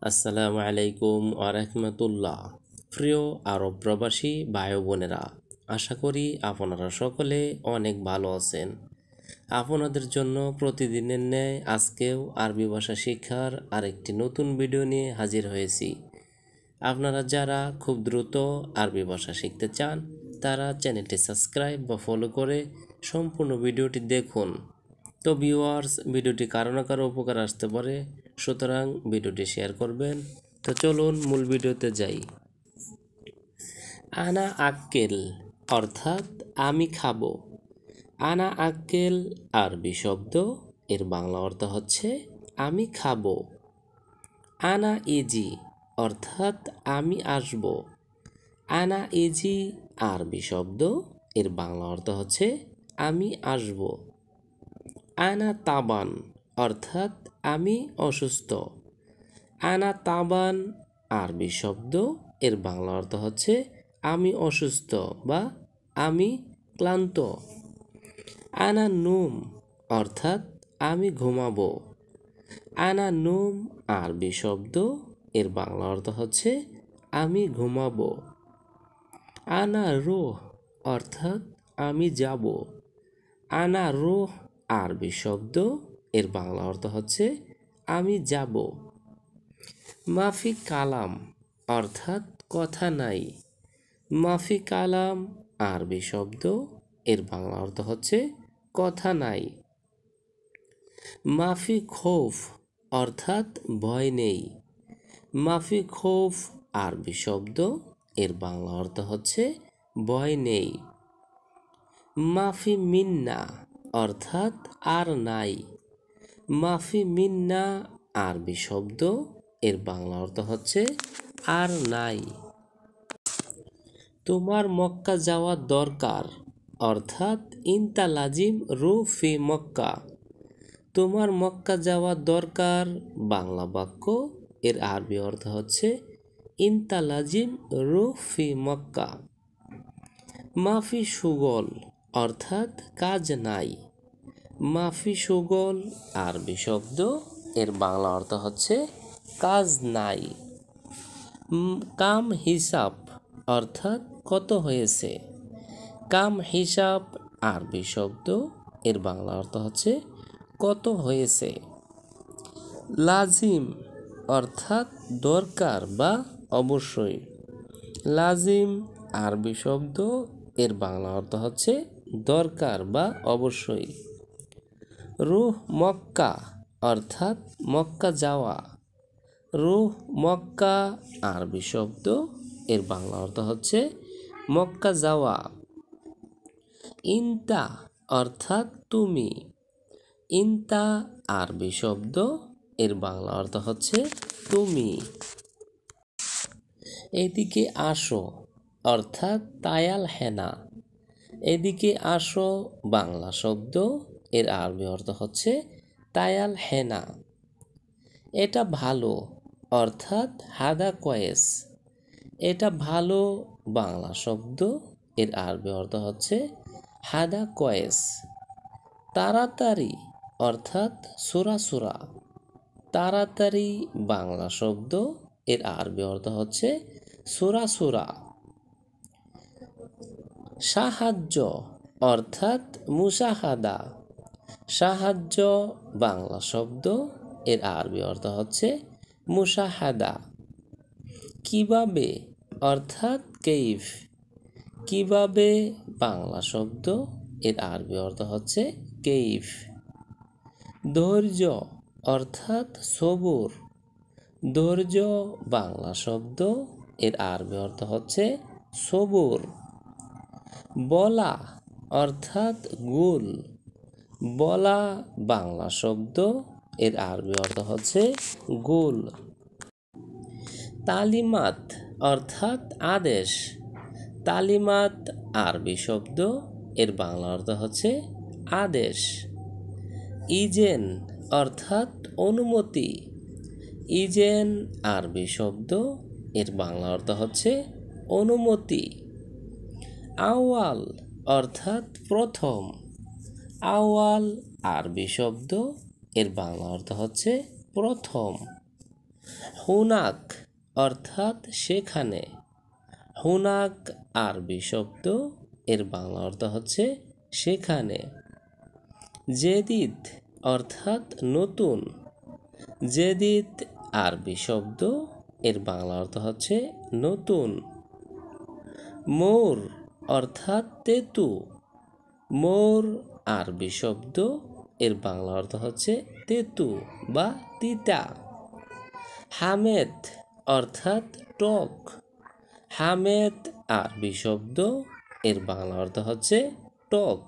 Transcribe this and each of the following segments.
আসসালামু আলাইকুম ওয়া রাহমাতুল্লাহ। প্রিয় আরব প্রবাসী ভাই বোনেরা, আশা করি আপনারা সকলে অনেক ভালো আছেন। আপনাদের জন্য প্রতিদিনের ন্যায় আজকেও আরবি ভাষা শিক্ষার আরেকটি নতুন ভিডিও নিয়ে হাজির হয়েছি। আপনারা যারা খুব দ্রুত আরবি ভাষা শিখতে চান তারা চ্যানেলটি সাবস্ক্রাইব বা ফলো করে সম্পূর্ণ ভিডিওটি দেখুন। তো ভিউয়ার্স, ভিডিওটি কারো না কারো উপকার আসতে পারে, সুতরাং ভিডিওটি শেয়ার করবেন। তো চলুন মূল ভিডিওতে যাই। আনা আক্কেল অর্থাৎ আমি খাবো। আনা আক্কেল আরবি শব্দ, এর বাংলা অর্থ হচ্ছে আমি খাবো। আনা ইজি অর্থাৎ আমি আসবো। আনা ইজি আরবি শব্দ, এর বাংলা অর্থ হচ্ছে আমি আসবো। আনা তাবান অর্থাৎ আমি অসুস্থ। আনা তাবান আরবি শব্দ, এর বাংলা অর্থ হচ্ছে আমি অসুস্থ বা আমি ক্লান্ত। আনা নুম অর্থাৎ আমি ঘুমাবো। আনা নুম আরবি শব্দ, এর বাংলা অর্থ হচ্ছে আমি ঘুমাবো। আনা রুহ অর্থাৎ আমি যাব। আনা রুহ আরবি শব্দ, এর বাংলা অর্থ হচ্ছে আমি যাব। মাফি কালাম অর্থাৎ কথা নাই। মাফি কালাম আরবি শব্দ, এর বাংলা অর্থ হচ্ছে কথা নাই। মাফি খৌফ অর্থাৎ ভয় নেই। মাফি খৌফ আরবি শব্দ, এর বাংলা অর্থ হচ্ছে ভয় নেই। মাফি মিন্না অর্থাৎ আর নাই। মাফি মিন্না আরবি শব্দ, এর বাংলা অর্থ হচ্ছে আর নাই। তোমার মক্কা যাওয়া দরকার অর্থাৎ ইনতা লাজিম রু ফি মক্কা। তোমার মক্কা যাওয়া দরকার বাংলা বাক্য, এর আরবি অর্থ হচ্ছে ইনতা লাজিম রু ফি মক্কা। মাফি সুগল অর্থাৎ কাজ নাই। মাফি সুগল আরবি শব্দ, এর বাংলা অর্থ হচ্ছে কাজ নাই। কাম হিসাব অর্থাৎ কত হয়েছে। কাম হিসাব আরবি শব্দ, এর বাংলা অর্থ হচ্ছে কত হয়েছে। লাজিম অর্থাৎ দরকার বা অবশ্যই। লাজিম আরবি শব্দ, এর বাংলা অর্থ হচ্ছে দরকার বা অবশ্যই। রুহ মক্কা অর্থাৎ মক্কা যাওয়া। রুহ মক্কা আরবি শব্দ, এর বাংলা অর্থ হচ্ছে মক্কা যাওয়া। ইনতা অর্থাৎ তুমি। ইনতা আরবি শব্দ, এর বাংলা অর্থ হচ্ছে তুমি। এদিকে আসো অর্থাৎ তায়াল হেনা। এদিকে আসো বাংলা শব্দ, এর আরবি অর্থ হচ্ছে তায়াল হেনা। এটা ভালো অর্থাৎ হাদা কয়েস। এটা ভালো বাংলা শব্দ, এর আরবি অর্থ হচ্ছে হাদা কয়েস। তাড়াতাড়ি অর্থাৎ সুরা। তাড়াতাড়ি বাংলা শব্দ, এর আরবি অর্থ হচ্ছে সুরা। সাহায্য অর্থাৎ মুসাহাদা। সাহায্য বাংলা শব্দ, এর আরবি অর্থ হচ্ছে মুসাহাদা। কিভাবে অর্থাৎ কেইফ। কিভাবে বাংলা শব্দ, এর আরবি অর্থ হচ্ছে কেইফ। ধৈর্য অর্থাৎ সবুর। ধৈর্য বাংলা শব্দ, এর আরবি অর্থ হচ্ছে সবুর। বলা অর্থাৎ গুল। বলা বাংলা শব্দ, এর আরবি অর্থ হচ্ছে গুল। তালিমাত অর্থাৎ আদেশ। তালিমাত আরবি শব্দ, এর বাংলা অর্থ হচ্ছে আদেশ। ইজেন অর্থাৎ অনুমতি। ইজেন আরবি শব্দ, এর বাংলা অর্থ হচ্ছে অনুমতি। আওয়াল অর্থাৎ প্রথম। আওয়াল আরবি শব্দ, এর বাংলা অর্থ হচ্ছে প্রথম। হুনাক অর্থাৎ সেখানে। হুনাক আরবি শব্দ, এর বাংলা অর্থ হচ্ছে সেখানে। জেদিদ অর্থাৎ নতুন। জেদিদ আরবি শব্দ, এর বাংলা অর্থ হচ্ছে নতুন। মোর অর্থাৎ তেতু। মোর আরবি শব্দ, এর বাংলা অর্থ হচ্ছে তেতু বা তিতা। হামেদ অর্থাৎ টক। হামেদ আরবি শব্দ, এর বাংলা অর্থ হচ্ছে টক।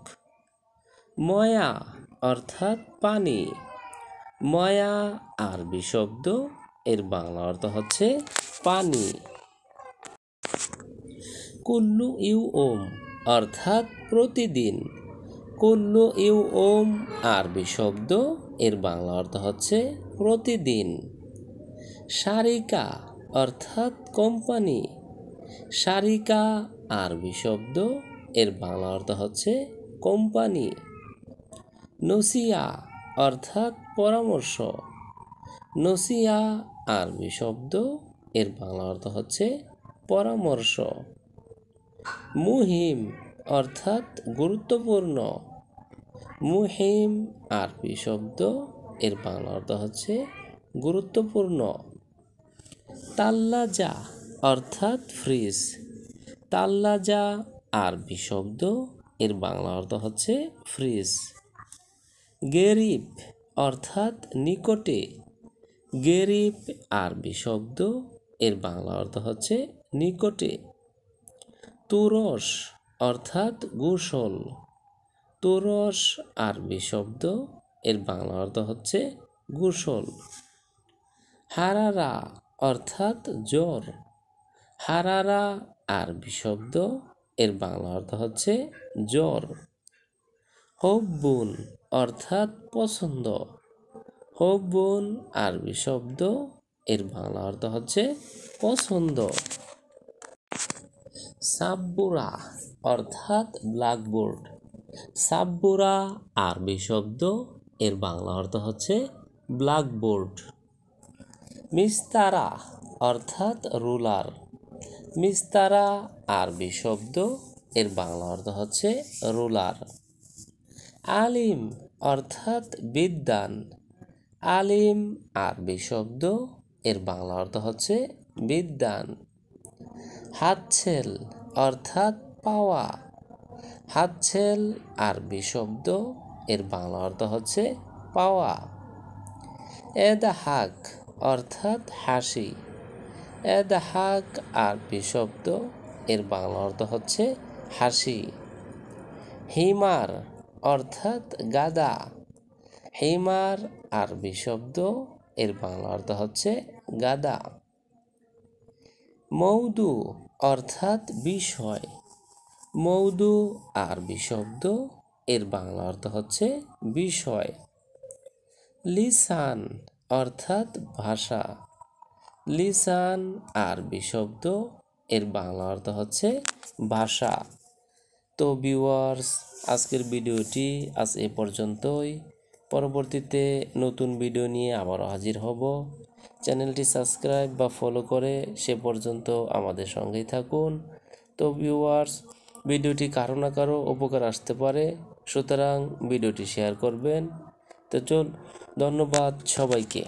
ময়া অর্থাৎ পানি। ময়া আরবি শব্দ, এর বাংলা অর্থ হচ্ছে পানি। কুল্লু ইউম অর্থাৎ প্রতিদিন। কুল্লু ইউম আরবি শব্দ, এর বাংলা অর্থ হচ্ছে প্রতিদিন। শারিকা অর্থাৎ কোম্পানি। শারিকা আরবি শব্দ, এর বাংলা অর্থ হচ্ছে কোম্পানি। নসিয়া অর্থাৎ পরামর্শ। নসিয়া আরবি শব্দ, এর বাংলা অর্থ হচ্ছে পরামর্শ। মুহিম অর্থাৎ গুরুত্বপূর্ণ। মুহিম আরবি শব্দ, এর বাংলা অর্থ হচ্ছে গুরুত্বপূর্ণ। তাল্লাজা অর্থাৎ ফ্রিজ। তাল্লাজা আরবি শব্দ, এর বাংলা অর্থ হচ্ছে ফ্রিজ। গেরিব অর্থাৎ নিকটে। গেরিব আরবি শব্দ, এর বাংলা অর্থ হচ্ছে নিকটে। তুরস অর্থাৎ গোসল। তুরস আরবি শব্দ, এর বাংলা অর্থ হচ্ছে গোসল। হারারা অর্থাৎ জ্বর। হারারা আরবি শব্দ, এর বাংলা অর্থ হচ্ছে জ্বর। হব্বুন অর্থাৎ পছন্দ। হব্বুন আরবি শব্দ, এর বাংলা অর্থ হচ্ছে পছন্দ। সাব্বুরা অর্থাৎ ব্ল্যাকবোর্ড। সাব্বুরা আরবি শব্দ, এর বাংলা অর্থ হচ্ছে ব্ল্যাকবোর্ড। মিস্তারা অর্থাৎ রুলার। মিস্তারা আরবি শব্দ, এর বাংলা অর্থ হচ্ছে রুলার। আলিম অর্থাৎ বিদ্বান। আলিম আরবি শব্দ, এর বাংলা অর্থ হচ্ছে বিদ্বান। হাতছেল অর্থাৎ পাওয়া। হাতছেল আরবি শব্দ, এর বাংলা অর্থ হচ্ছে পাওয়া। এদহাক অর্থাৎ হাসি। এদহাক আরবি শব্দ, এর বাংলা অর্থ হচ্ছে হাসি। হিমার অর্থাৎ গাধা। হিমার আরবি শব্দ, এর বাংলা অর্থ হচ্ছে গাধা। মৌদু অর্থাৎ বিষয়। মৌদু আরবি শব্দ, এর বাংলা অর্থ হচ্ছে বিষয়। লিসান অর্থাৎ ভাষা। লিসান আরবি শব্দ, এর বাংলা অর্থ হচ্ছে ভাষা। তো ভিউয়ার্স, আজকের ভিডিওটি আজ এ পর্যন্তই। পরবর্তীতে নতুন ভিডিও নিয়ে আবারও হাজির হব। চ্যানেলটি সাবস্ক্রাইব বা ফলো করে সে পর্যন্ত আমাদের সঙ্গেই থাকুন। তো ভিউয়ার্স, ভিডিওটি কারো না কারো উপকার আসতে পারে, সুতরাং ভিডিওটি শেয়ার করবেন। তো ধন্যবাদ সবাইকে।